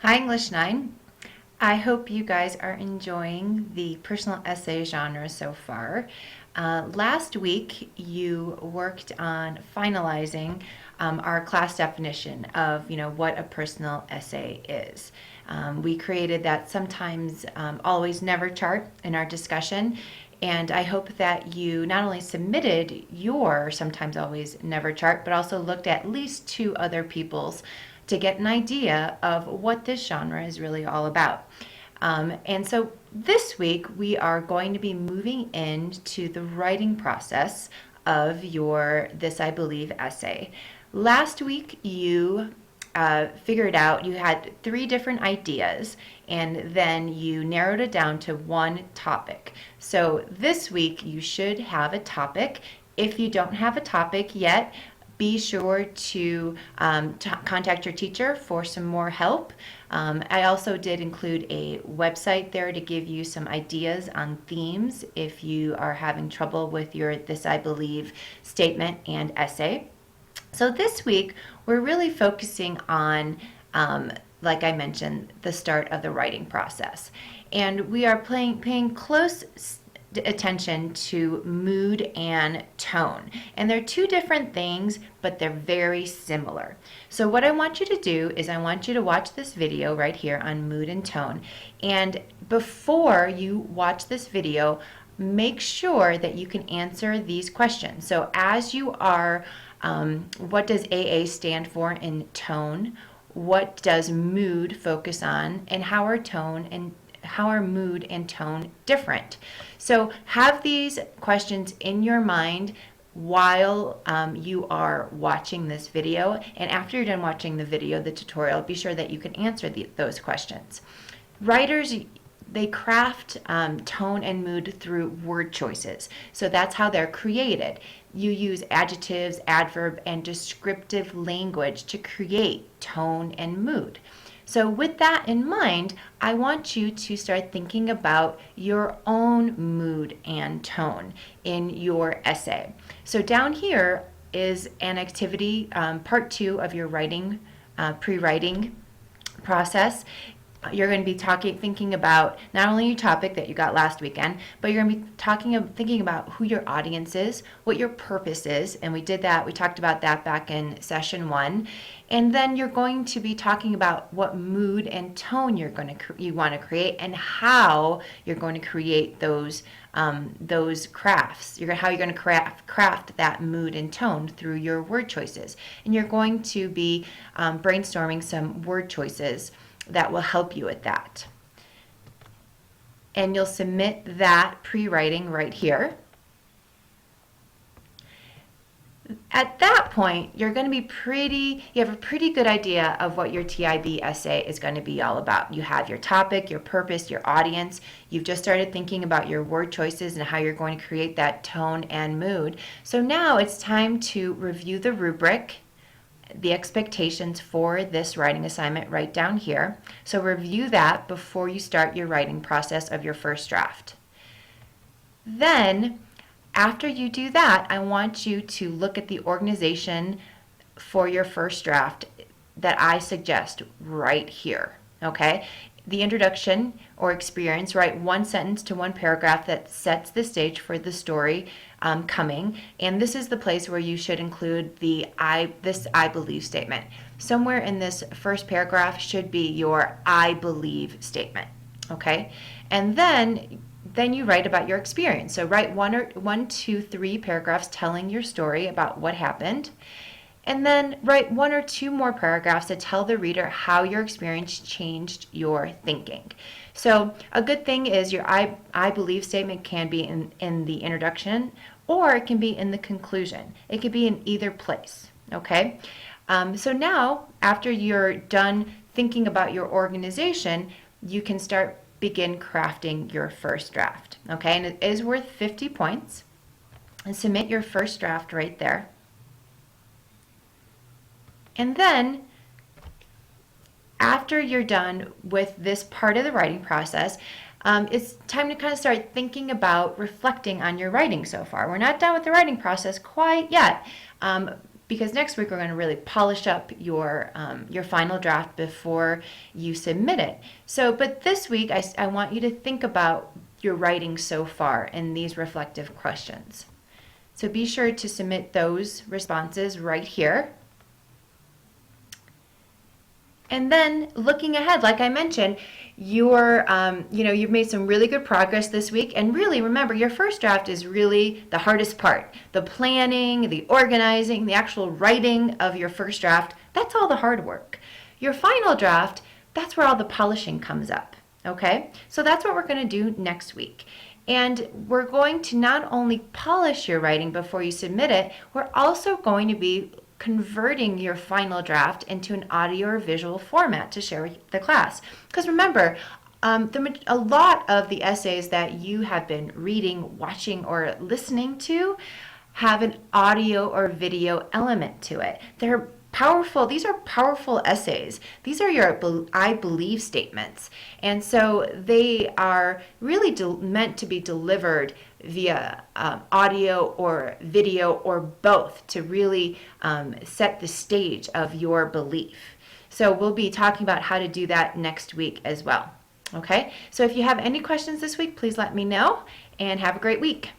Hi English 9. I hope you guys are enjoying the personal essay genre so far. Last week you worked on finalizing our class definition of what a personal essay is. We created that sometimes always never chart in our discussion, and I hope that you not only submitted your sometimes always never chart but also looked at least two other people's to get an idea of what this genre is really all about. And so this week we are going to be moving into the writing process of your This I Believe essay. Last week you figured out you had three different ideas and then you narrowed it down to one topic. So this week you should have a topic. If you don't have a topic yet, be sure to contact your teacher for some more help. I also did include a website there to give you some ideas on themes if you are having trouble with your This I Believe statement and essay. So this week we're really focusing on, like I mentioned, the start of the writing process. And we are paying close attention to mood and tone. And they're two different things, but they're very similar. So what I want you to do is I want you to watch this video right here on mood and tone. And before you watch this video, make sure that you can answer these questions. So as you are, what does AA stand for in tone? What does mood focus on? And how are mood and tone different? So have these questions in your mind while you are watching this video, and after you're done watching the video, the tutorial, be sure that you can answer those questions. Writers, they craft tone and mood through word choices. So that's how they're created. You use adjectives, adverb, and descriptive language to create tone and mood. So with that in mind, I want you to start thinking about your own mood and tone in your essay. So down here is an activity, part 2 of your writing, pre-writing process. You're going to be thinking about not only your topic that you got last weekend, but you're going to be thinking about who your audience is, what your purpose is, and we talked about that back in session 1. And then you're going to be talking about what mood and tone you want to create and how you're going to create those crafts. How you're going to craft that mood and tone through your word choices. And you're going to be brainstorming some word choices that will help you with that. And you'll submit that pre-writing right here. At that point, you're going to be you have a pretty good idea of what your TIB essay is going to be all about. You have your topic, your purpose, your audience. You've just started thinking about your word choices and how you're going to create that tone and mood. So now it's time to review the rubric, the expectations for this writing assignment right down here. So review that before you start your writing process of your first draft. Then, after you do that, I want you to look at the organization for your first draft that I suggest right here, okay? The introduction or experience, write one sentence to one paragraph that sets the stage for the story coming, and this is the place where you should include this I believe statement. Somewhere in this first paragraph should be your I believe statement, okay? And then you write about your experience. So write 1, 2, 3 paragraphs telling your story about what happened. And then write 1 or 2 more paragraphs to tell the reader how your experience changed your thinking. So a good thing is your I believe statement can be in the introduction, or it can be in the conclusion. It could be in either place, okay? So now, after you're done thinking about your organization, you can begin crafting your first draft, okay? And it is worth 50 points. And submit your first draft right there. And then, after you're done with this part of the writing process, it's time to kind of start thinking about reflecting on your writing so far. We're not done with the writing process quite yet, because next week we're going to really polish up your final draft before you submit it. So, but this week I want you to think about your writing so far in these reflective questions. So be sure to submit those responses right here. And then looking ahead, like I mentioned, you've made some really good progress this week. And really, remember, your first draft is really the hardest part. The planning, the organizing, the actual writing of your first draft, that's all the hard work. Your final draft, that's where all the polishing comes up, okay? So that's what we're going to do next week. And we're going to not only polish your writing before you submit it, we're also going to be converting your final draft into an audio or visual format to share with the class. Because remember, a lot of the essays that you have been reading, watching, or listening to have an audio or video element to it. They're powerful. These are powerful essays. These are your I believe statements. And so they are really meant to be delivered via audio or video or both to really set the stage of your belief. So we'll be talking about how to do that next week as well. Okay, so if you have any questions this week, please let me know, and have a great week.